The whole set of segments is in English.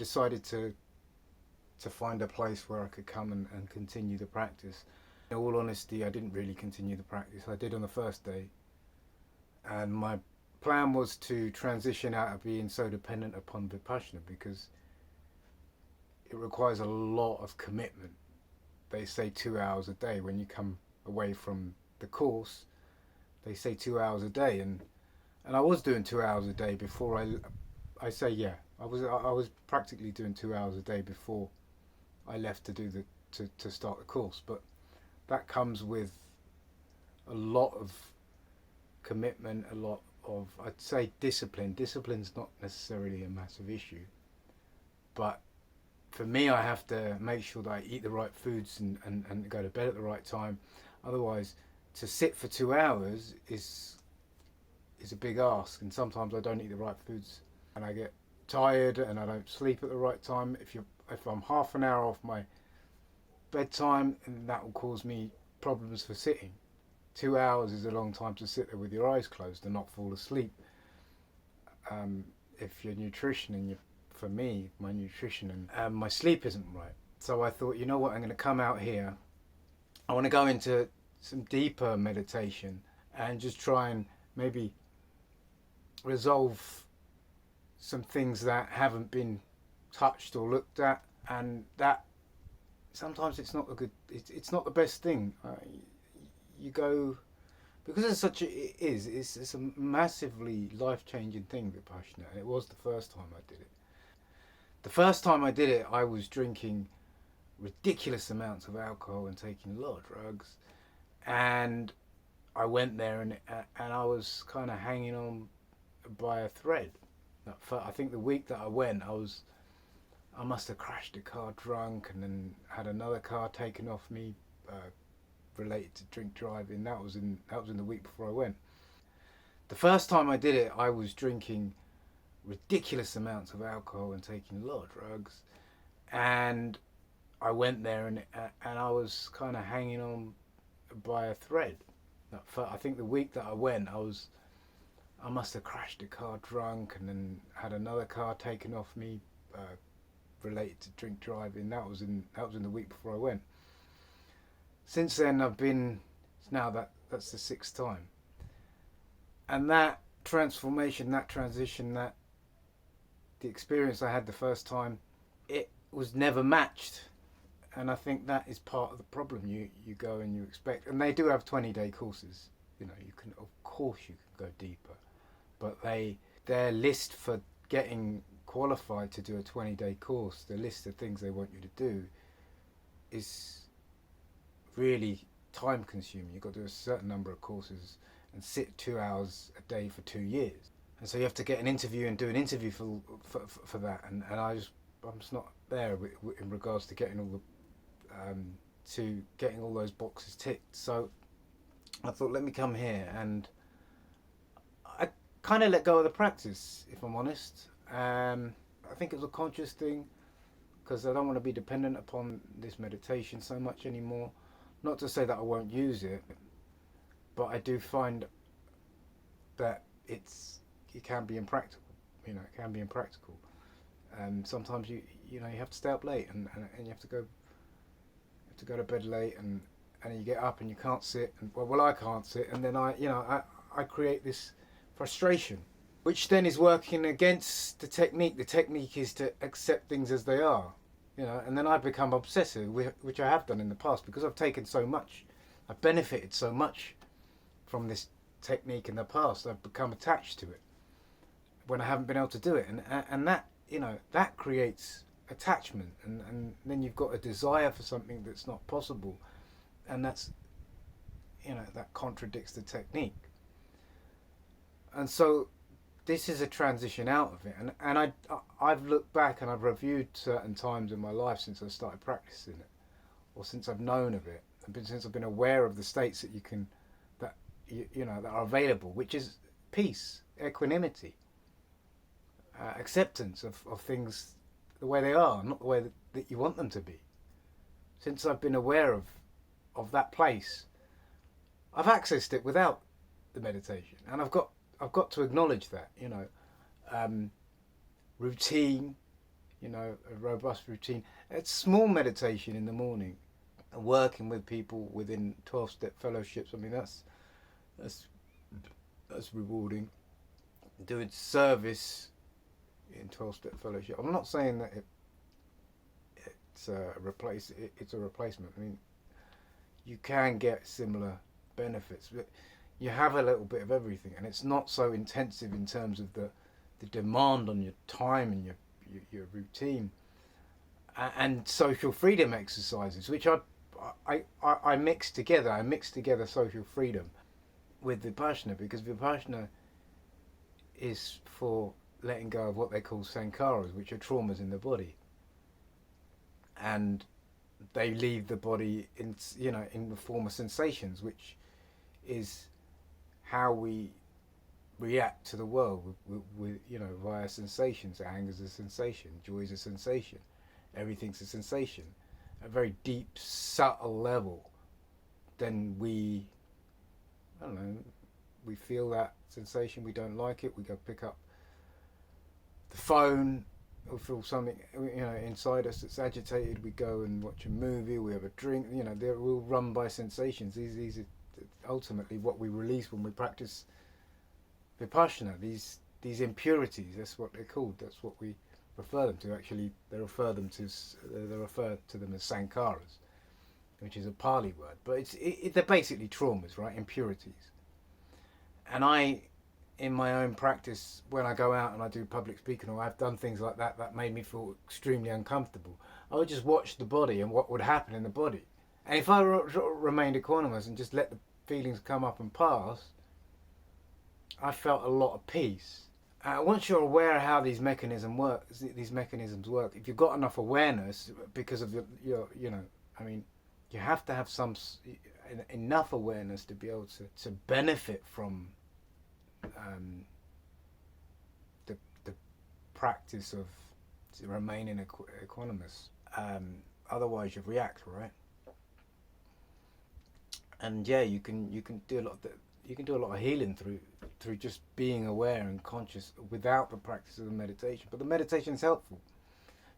decided to find a place where I could come and continue the practice. In all honesty, I didn't really continue the practice. I did on the first day, and my plan was to transition out of being so dependent upon Vipassana because it requires a lot of commitment. They say 2 hours a day when you come away from the course. They say 2 hours a day, and I was doing 2 hours a day before I say yeah. I was practically doing 2 hours a day before I left to do to start the course, but that comes with a lot of commitment, a lot of, I'd say, discipline. Discipline's not necessarily a massive issue, but for me, I have to make sure that I eat the right foods and go to bed at the right time. Otherwise, to sit for 2 hours is a big ask, and sometimes I don't eat the right foods and I get tired and I don't sleep at the right time. If I'm half an hour off my bedtime, and that will cause me problems for sitting. 2 hours is a long time to sit there with your eyes closed and not fall asleep. If your nutrition and for me, my nutrition and my sleep isn't right. So I thought, you know what, I'm going to come out here. I want to go into some deeper meditation and just try and maybe resolve some things that haven't been touched or looked at, and that sometimes it's not the best thing. You go, because it's a massively life-changing thing, Vipassana. It was the first time I did it. The first time I did it, I was drinking ridiculous amounts of alcohol and taking a lot of drugs, and I went there and I was kind of hanging on by a thread. I think the week that I went, I must have crashed a car drunk and then had another car taken off me, related to drink driving. That was in the week before I went. The first time I did it, I was drinking ridiculous amounts of alcohol and taking a lot of drugs, and I went there and I was kind of hanging on by a thread. I think the week that I went, I must have crashed a car drunk and then had another car taken off me, related to drink driving. That was in the week before I went. Since then, that's the sixth time, and that transformation, that transition, that the experience I had the first time, it was never matched. And I think that is part of the problem. You go and you expect, and they do have 20-day courses. You can, of course, you can go deeper, but their list for getting qualified to do a 20-day course, the list of things they want you to do, is really time consuming. You've got to do a certain number of courses and sit 2 hours a day for 2 years, and so you have to get an interview and do an interview for that. And I'm just not there in regards to getting all those boxes ticked. So I thought, let me come here, and I kind of let go of the practice, if I'm honest. I think it was a conscious thing, because I don't want to be dependent upon this meditation so much anymore. Not to say that I won't use it, but I do find that it can be impractical. It can be impractical. Sometimes you have to stay up late, and you have to go to bed late, and you get up and you can't sit, and well I can't sit, and then I create this frustration, which then is working against the technique. The technique is to accept things as they are, and then I become obsessive, which I have done in the past, because I've taken so much, I've benefited so much from this technique in the past. I've become attached to it when I haven't been able to do it, and that that creates attachment, and then you've got a desire for something that's not possible, and that's that contradicts the technique. And so this is a transition out of it, and I've looked back and I've reviewed certain times in my life since I started practicing it, or since I've known of it, and since I've been aware of the states that are available, which is peace, equanimity, acceptance of things the way they are, not the way that you want them to be. Since I've been aware of that place, I've accessed it without the meditation, and I've got to acknowledge that. Routine a robust routine. It's small meditation in the morning, and working with people within 12-step fellowships. I mean, that's that's rewarding. Doing service in 12-step fellowship. I'm not saying that it's it's a replacement. I mean, you can get similar benefits, but you have a little bit of everything, and it's not so intensive in terms of the demand on your time and your routine, and social freedom exercises, which I mix together. I mix together social freedom with Vipassana, because Vipassana is for letting go of what they call sankharas, which are traumas in the body, and they leave the body in the form of sensations, which is how we react to the world with via sensations. Anger's a sensation, joy is a sensation, everything's a sensation, a very deep, subtle level. Then I don't know, we feel that sensation, we don't like it, we go pick up the phone, or feel something inside us that's agitated, we go and watch a movie, we have a drink. They're all run by sensations. These are ultimately what we release when we practice Vipassana. These impurities, that's what they're called, that's what we refer them to. Actually, they refer to them as sankharas, which is a Pali word, but they're basically traumas, right? Impurities. And in my own practice, when I go out and I do public speaking, or I've done things like that made me feel extremely uncomfortable, I would just watch the body and what would happen in the body. And if I remained equanimous and just let the feelings come up and pass, I felt a lot of peace. Once you're aware of how these mechanisms work, if you've got enough awareness, because of you have to have enough awareness to be able to benefit from the practice of remaining equanimous. Otherwise, you react, right? And yeah, you can do a lot of healing through just being aware and conscious without the practice of the meditation. But the meditation is helpful,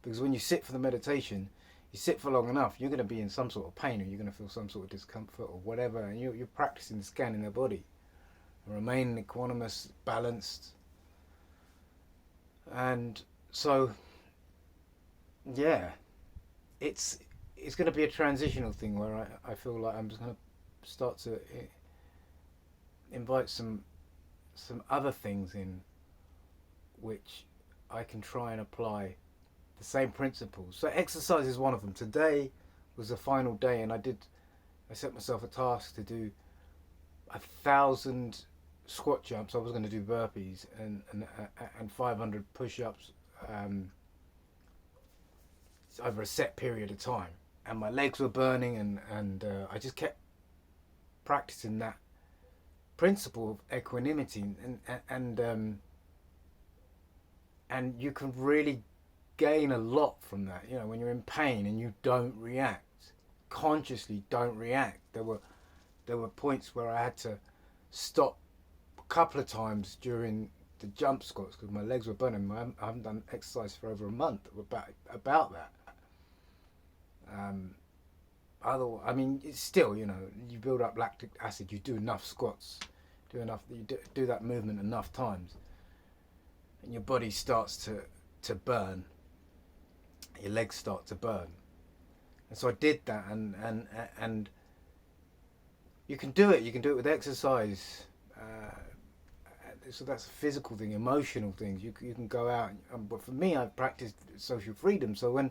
because when you sit for the meditation, you sit for long enough, you're going to be in some sort of pain, or you're going to feel some sort of discomfort or whatever, and you're practicing scanning the body and remaining equanimous, balanced. And so yeah, it's going to be a transitional thing where I feel like I'm just going to start to invite some other things in, which I can try and apply the same principles. So exercise is one of them. Today was the final day, and I set myself a task to do 1,000 squat jumps. I was going to do burpees and 500 push-ups over a set period of time. And my legs were burning, and I just kept practicing that principle of equanimity, and you can really gain a lot from that. When you're in pain and you don't react, consciously don't react. There were points where I had to stop a couple of times during the jump squats because my legs were burning. I haven't done exercise for over a month about that. It's still, you build up lactic acid. You do enough squats, you do that movement enough times, and your body starts to burn. Your legs start to burn, and so I did that, and you can do it. You can do it with exercise. So that's a physical thing, emotional things. You can go out, but for me, I've practiced social freedom. So when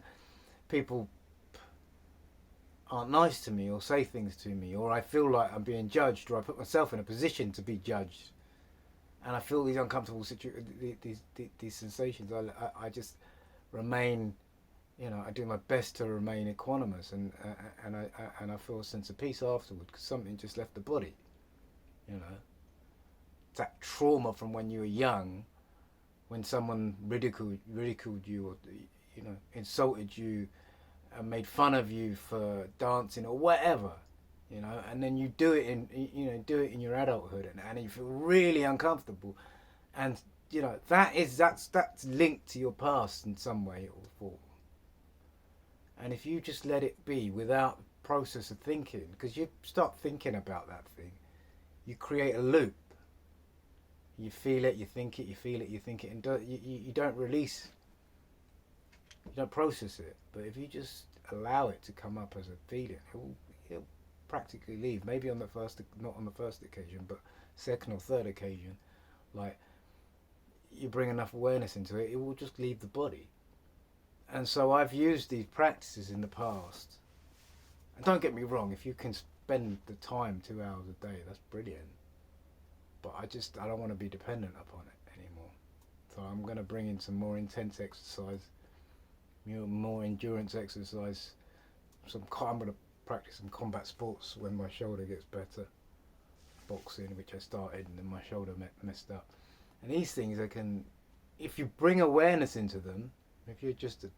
people aren't nice to me or say things to me, or I feel like I'm being judged, or I put myself in a position to be judged, and I feel these uncomfortable these sensations, I just remain, I do my best to remain equanimous, and I feel a sense of peace afterward because something just left the body. That trauma from when you were young, when someone ridiculed you, or insulted you and made fun of you for dancing or whatever, and then you do it in your adulthood, and you feel really uncomfortable, and you know, that's linked to your past in some way or form. And if you just let it be without process of thinking, because you start thinking about that thing, you create a loop. You feel it, you think it, you feel it, you think it, and you don't release, you don't process it. But if you just allow it to come up as a feeling, it'll practically leave. Maybe on the first, not on the first occasion, but second or third occasion, like you bring enough awareness into it, it will just leave the body. And so I've used these practices in the past. And don't get me wrong, if you can spend the time 2 hours a day, that's brilliant. But I don't want to be dependent upon it anymore. So I'm going to bring in some more intense exercise, more endurance exercise. I'm going to practice some combat sports when my shoulder gets better. Boxing, which I started, and then my shoulder messed up. And these things, if you bring awareness into them, if you're just a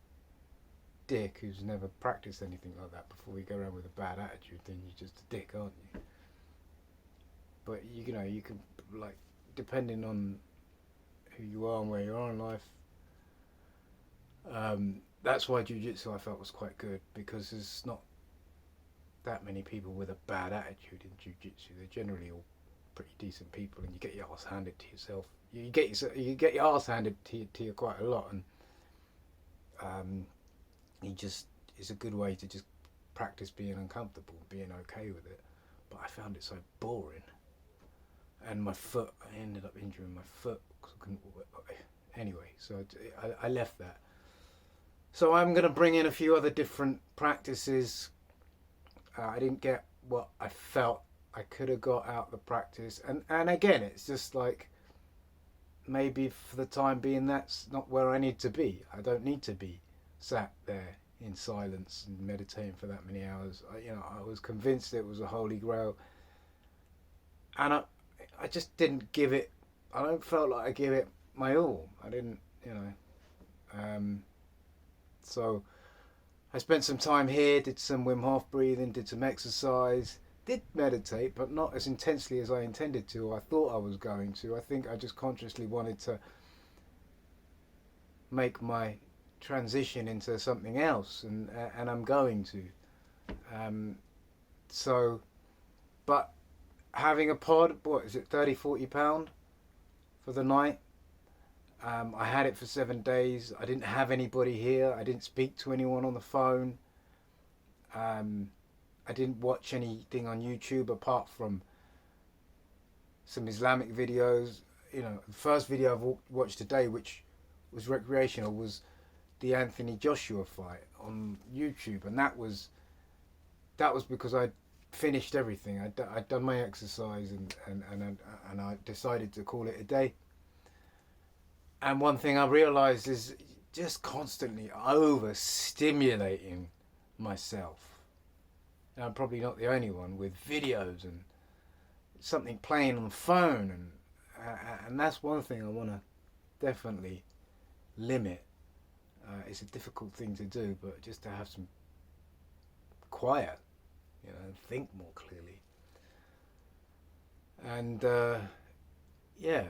dick who's never practiced anything like that before, you go around with a bad attitude, then you're just a dick, aren't you? But you know, you can, like, depending on who you are and where you are in life, that's why jiu-jitsu I felt was quite good, because there's not that many people with a bad attitude in jiu-jitsu. They're generally all pretty decent people, and you get your ass handed to yourself. You get your ass handed to you quite a lot, and it's a good way to just practice being uncomfortable, being okay with it. But I found it so boring, and my foot, I ended up injuring my foot because I couldn't. Anyway, so I left that. So I'm going to bring in a few other different practices. I didn't get what I felt I could have got out of the practice, and again, it's just like, maybe for the time being, that's not where I need to be. I don't need to be sat there in silence and meditating for that many hours. I was convinced it was a holy grail, and I just didn't give it. I don't felt like I gave it my all. I didn't, so I spent some time here, did some Wim Hof breathing, did some exercise, did meditate, but not as intensely as I intended to, or I thought I was going to. I think I just consciously wanted to make my transition into something else, and I'm going to. So, but having a pod, what is it, £30-40 for the night? I had it for 7 days. I didn't have anybody here. I didn't speak to anyone on the phone. I didn't watch anything on YouTube apart from some Islamic videos. The first video I've watched today, which was recreational, was the Anthony Joshua fight on YouTube, and that was because I'd finished everything. I'd done my exercise, and I decided to call it a day. And one thing I realised is just constantly overstimulating myself. And I'm probably not the only one, with videos and something playing on the phone, and that's one thing I want to definitely limit. It's a difficult thing to do, but just to have some quiet, and think more clearly. And yeah.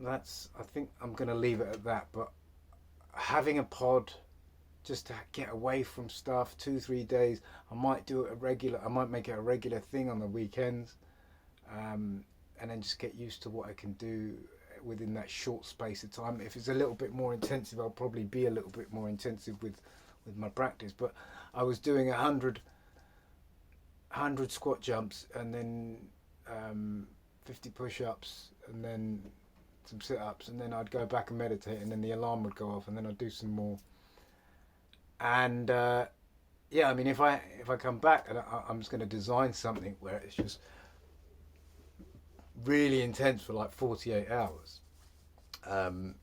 I think I'm going to leave it at that. But having a pod, just to get away from stuff, 2-3 days. I might make it a regular thing on the weekends, and then just get used to what I can do within that short space of time. If it's a little bit more intensive, I'll probably be a little bit more intensive with my practice. But I was doing 100 squat jumps, and then 50 push-ups, and then some sit-ups, and then I'd go back and meditate, and then the alarm would go off, and then I'd do some more. And yeah, I mean, if I come back, and I'm just going to design something where it's just really intense for like 48 hours, and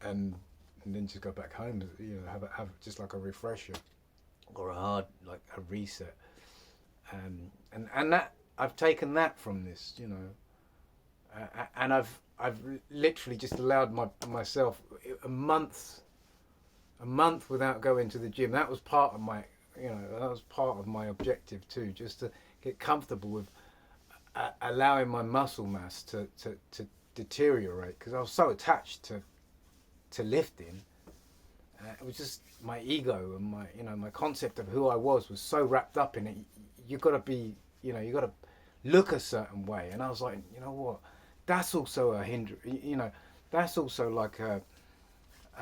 then just go back home, have just like a refresher or a reset, and that I've taken that from this, and I've literally just allowed myself a month without going to the gym. That was part of my objective too, just to get comfortable with allowing my muscle mass to deteriorate because I was so attached to lifting. It was just my ego and my concept of who I was so wrapped up in it. You got to be, you got to look a certain way. And I was like, you know what? That's also a hinder. That's also like a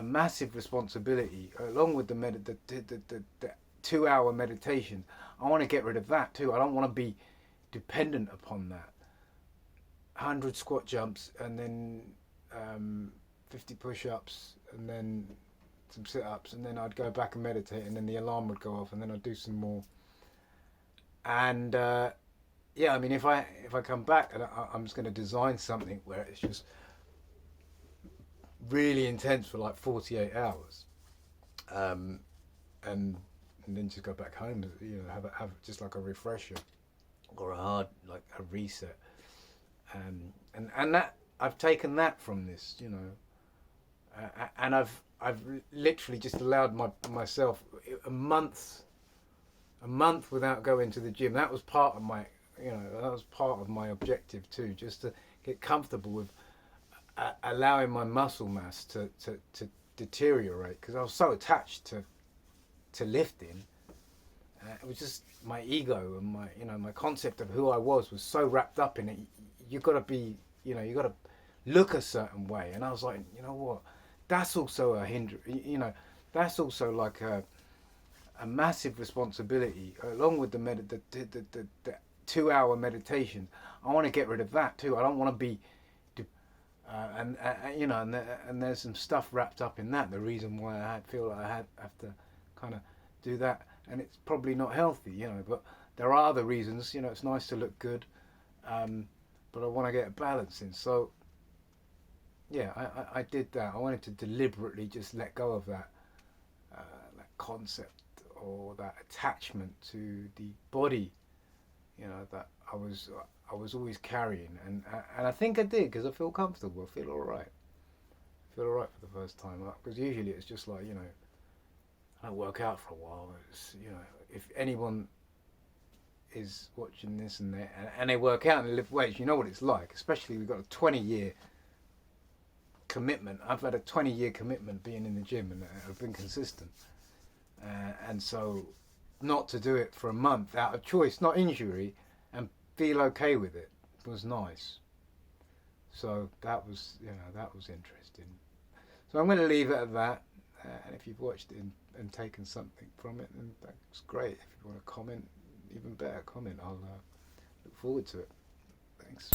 massive responsibility, along with the 2 hour meditation. I want to get rid of that too. I don't want to be dependent upon that. 100 squat jumps and then 50 push-ups and then some sit-ups, and then I'd go back and meditate, and then the alarm would go off, and then I'd do some more. And yeah, I mean, if I come back, and I'm just going to design something where it's just really intense for like 48 hours, and then just go back home, have just like a refresher or a hard, like a reset. And that I've taken that from this, and I've literally just allowed myself a month without going to the gym. That was part of my objective too, just to get comfortable with allowing my muscle mass to deteriorate because I was so attached to lifting. It was just my ego and my concept of who I was so wrapped up in it. You got to be, you got to look a certain way. And I was like, you know what? That's also a hinder. That's also like a massive responsibility, along with the 2 hour meditation. I want to get rid of that too. I don't want to be, and there's some stuff wrapped up in that. The reason why I feel like I have to kind of do that, and it's probably not healthy, but there are other reasons. It's nice to look good, but I want to get a balance in. So yeah, I did that. I wanted to deliberately just let go of that concept or that attachment to the body, that I was always carrying, and I think I did because I feel comfortable. I feel all right. I feel all right for the first time, because usually it's just like, I don't work out for a while. It's, if anyone is watching this and they work out and they lift weights, you know what it's like. Especially we've got a 20-year commitment. I've had a 20-year commitment being in the gym, and I've been consistent. And so not to do it for a month out of choice, not injury, and feel okay with it was nice. So that was interesting. So I'm going to leave it at that. And if you've watched it and taken something from it, then that's great. If you want to comment, even better, comment. I'll look forward to it. Thanks.